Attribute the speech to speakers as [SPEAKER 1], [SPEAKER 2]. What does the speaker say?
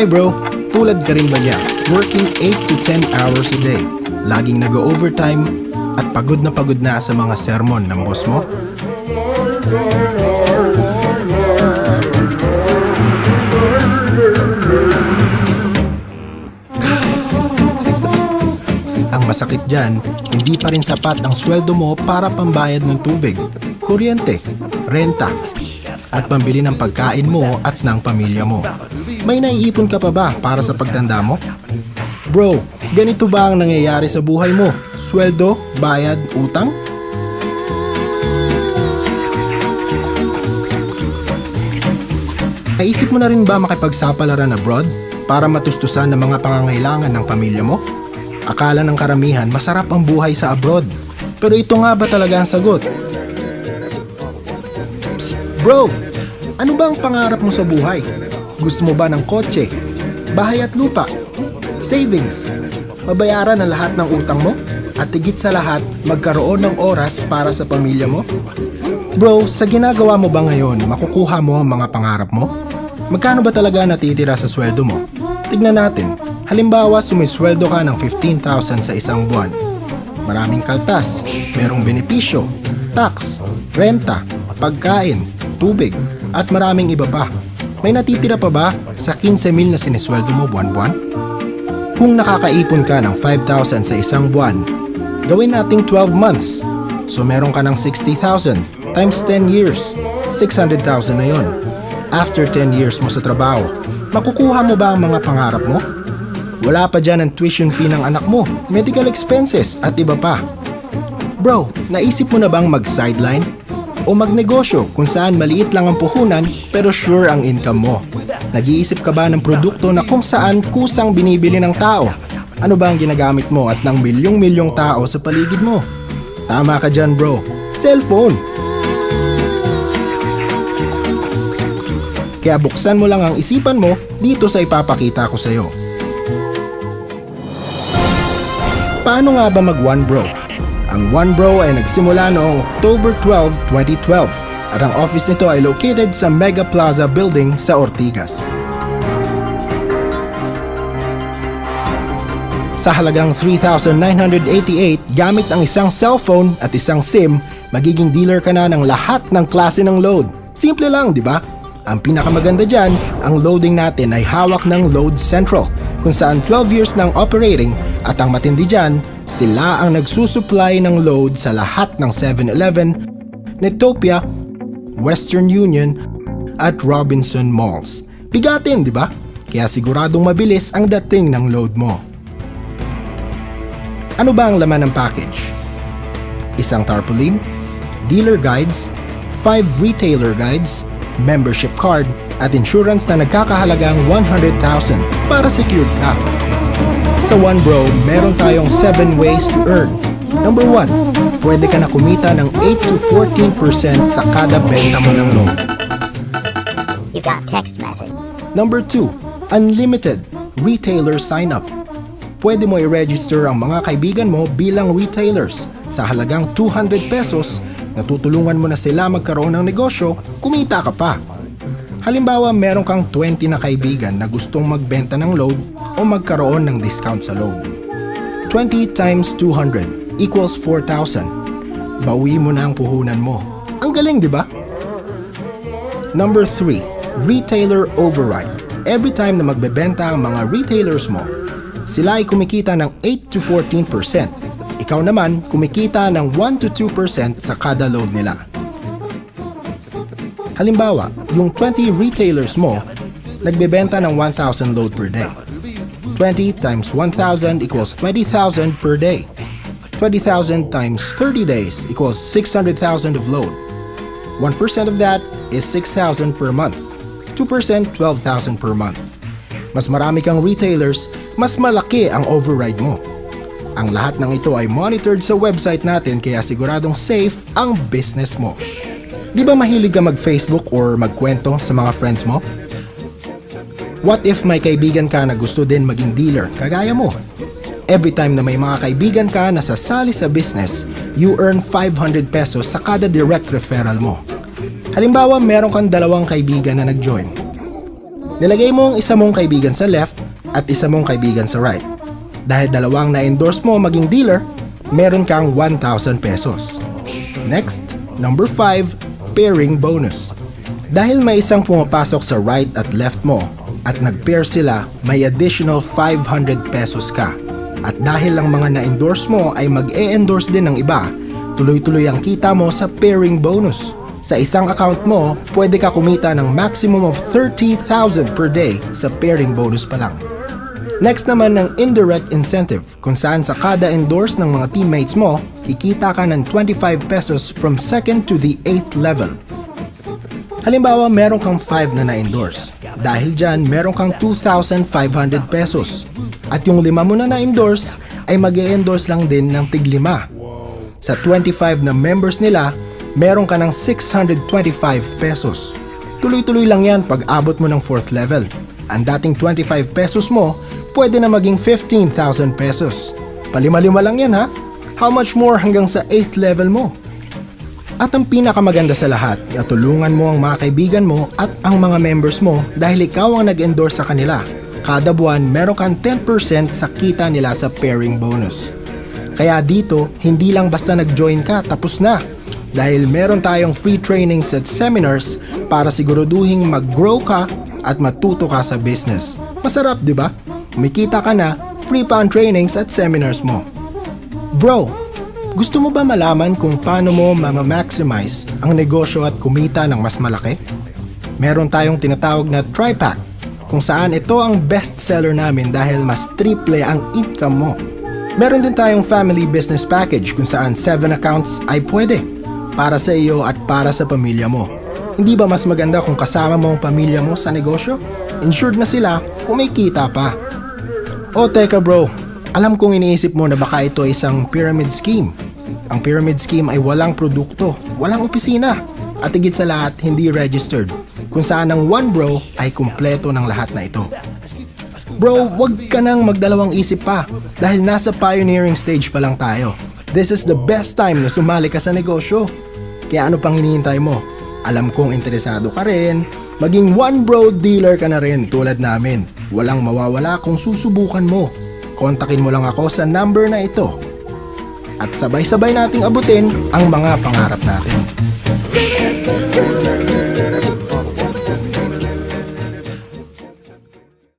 [SPEAKER 1] Hi bro, tulad ka rin ba niya? Working 8 to 10 hours a day. Laging nag-overtime at pagod na sa mga sermon ng boss mo? Ang masakit dyan, hindi pa rin sapat ang sweldo mo para pambayad ng tubig, kuryente, renta, at pambili ng pagkain mo at ng pamilya mo. May naiipon ka pa ba para sa pagtanda mo? Bro, ganito ba ang nangyayari sa buhay mo? Sweldo, bayad, utang? Naisip mo na rin ba makipagsapalaran abroad para matustusan ng mga pangangailangan ng pamilya mo? Akala ng karamihan masarap ang buhay sa abroad. Pero ito nga ba talaga ang sagot? Psst, bro! Ano ba ang pangarap mo sa buhay? Gusto mo ba ng kotse, bahay at lupa, savings, mabayaran ang lahat ng utang mo, at higit sa lahat, magkaroon ng oras para sa pamilya mo? Bro, sa ginagawa mo ba ngayon, makukuha mo ang mga pangarap mo? Magkano ba talaga natitira sa sweldo mo? Tignan natin. Halimbawa, sumisweldo ka ng 15,000 sa isang buwan. Maraming kaltas, merong benepisyo, tax, renta, pagkain, tubig, at maraming iba pa. May natitira pa ba sa 15,000 na sinisweldo mo buwan-buwan? Kung nakakaipon ka ng 5,000 sa isang buwan, gawin nating 12 months. So meron ka ng 60,000 times 10 years, 600,000 na yon. After 10 years mo sa trabaho, makukuha mo ba ang mga pangarap mo? Wala pa dyan ang tuition fee ng anak mo, medical expenses at iba pa. Bro, naisip mo na bang mag-sideline? O magnegosyo kung saan maliit lang ang puhunan pero sure ang income mo? Nag-iisip ka ba ng produkto na kung saan kusang binibili ng tao? Ano ba ang ginagamit mo at ng milyong-milyong tao sa paligid mo? Tama ka dyan bro, cellphone! Kaya buksan mo lang ang isipan mo dito sa ipapakita ko sa'yo. Paano nga ba mag-One Bro? Ang One Bro ay nagsimula noong October 12, 2012 at ang office nito ay located sa Mega Plaza Building sa Ortigas. Sa halagang 3,988 gamit ang isang cellphone at isang SIM, magiging dealer ka na ng lahat ng klase ng load. Simple lang, di ba? Ang pinakamaganda dyan, ang loading natin ay hawak ng Load Central kung saan 12 years ng operating at ang matindi dyan, sila ang nagsusupply ng load sa lahat ng 7-Eleven, Netopia, Western Union at Robinson Malls. Bigatin, di ba? Kaya siguradong mabilis ang dating ng load mo. Ano ba ang laman ng package? Isang tarpaulin, dealer guides, 5 retailer guides, membership card, at insurance na nagkakahalagang 100,000 para secured ka. Sa One Bro, meron tayong 7 ways to earn. Number 1, pwede ka na kumita ng 8 to 14% sa kada benta mo ng load.
[SPEAKER 2] You got text message.
[SPEAKER 1] Number 2, unlimited retailer sign-up. Pwede mo i-register ang mga kaibigan mo bilang retailers. Sa halagang 200 pesos, natutulungan mo na sila magkaroon ng negosyo, kumita ka pa. Halimbawa, meron kang 20 na kaibigan na gustong magbenta ng load o magkaroon ng discount sa load. 20 times 200 equals 4,000. Bawi mo na ang puhunan mo. Ang galing, di ba? Number 3, retailer override. Every time na magbebenta ang mga retailers mo, sila ay kumikita ng 8 to 14%. Ikaw naman, kumikita ng 1 to 2% sa kada load nila. Halimbawa, yung 20 retailers mo, nagbebenta ng 1,000 load per day. 20 times 1,000 equals 20,000 per day. 20,000 times 30 days equals 600,000 of load. 1% of that is 6,000 per month. 2% 12,000 per month. Mas marami kang retailers, mas malaki ang override mo. Ang lahat ng ito ay monitored sa website natin kaya siguradong safe ang business mo. Di ba mahilig ka mag-Facebook or magkwento sa mga friends mo? What if may kaibigan ka na gusto din maging dealer, kagaya mo? Every time na may mga kaibigan ka na sasali sa business, you earn 500 pesos sa kada direct referral mo. Halimbawa, meron kang 2 kaibigan na nag-join. Nilagay mo ang isa mong kaibigan sa left at isa mong kaibigan sa right. Dahil dalawang na-endorse mo maging dealer, meron kang 1,000 pesos. Next, number 5, pairing bonus. Dahil may isang pumapasok sa right at left mo at nag-pair sila, may additional 500 pesos ka. At dahil ang mga na-endorse mo ay mag-e-endorse din ng iba, tuloy-tuloy ang kita mo sa pairing bonus. Sa isang account mo, pwede ka kumita ng maximum of 30,000 per day sa pairing bonus pa lang. Next naman ng indirect incentive, kung saan sa kada endorse ng mga teammates mo, kikita ka ng 25 pesos from 2nd to the 8th level. Halimbawa, meron kang 5 na na-endorse. Dahil dyan, meron kang 2,500 pesos. At yung 5 mo na na-endorse, ay mag-e-endorse lang din ng tig-5. Sa 25 na members nila, meron ka ng 625 pesos. Tuloy-tuloy lang yan pag abot mo ng 4th level. Ang dating 25 pesos mo, pwede na maging 15,000 pesos. Palima-lima lang yan ha? How much more hanggang sa 8th level mo? At ang pinakamaganda sa lahat, natulungan mo ang mga kaibigan mo at ang mga members mo dahil ikaw ang nag-endorse sa kanila. Kada buwan, meron kang 10% sa kita nila sa pairing bonus. Kaya dito, hindi lang basta nag-join ka, tapos na. Dahil meron tayong free trainings at seminars para siguraduhin mag-grow ka at matuto ka sa business. Masarap, di ba? Kumikita ka na, free pa ang trainings at seminars mo. Bro, gusto mo ba malaman kung paano mo ma-maximize ang negosyo at kumita ng mas malaki? Meron tayong tinatawag na TriPack, kung saan ito ang best seller namin dahil mas triple ang income mo. Meron din tayong family business package kung saan 7 accounts ay pwede para sa iyo at para sa pamilya mo. Hindi ba mas maganda kung kasama mo ang pamilya mo sa negosyo? Insured na sila, kumikita pa. O teka bro, alam kong iniisip mo na baka ito ay isang pyramid scheme. Ang pyramid scheme ay walang produkto, walang opisina, at higit sa lahat hindi registered, kung saan ang one bro ay kumpleto ng lahat na ito. Bro, wag ka nang magdalawang isip pa dahil nasa pioneering stage pa lang tayo. This is the best time na sumali ka sa negosyo. Kaya ano pang hinihintay mo? Alam kong interesado ka rin, maging one bro dealer ka na rin tulad namin. Walang mawawala kung susubukan mo. Kontakin mo lang ako sa number na ito. At sabay-sabay nating abutin ang mga pangarap natin.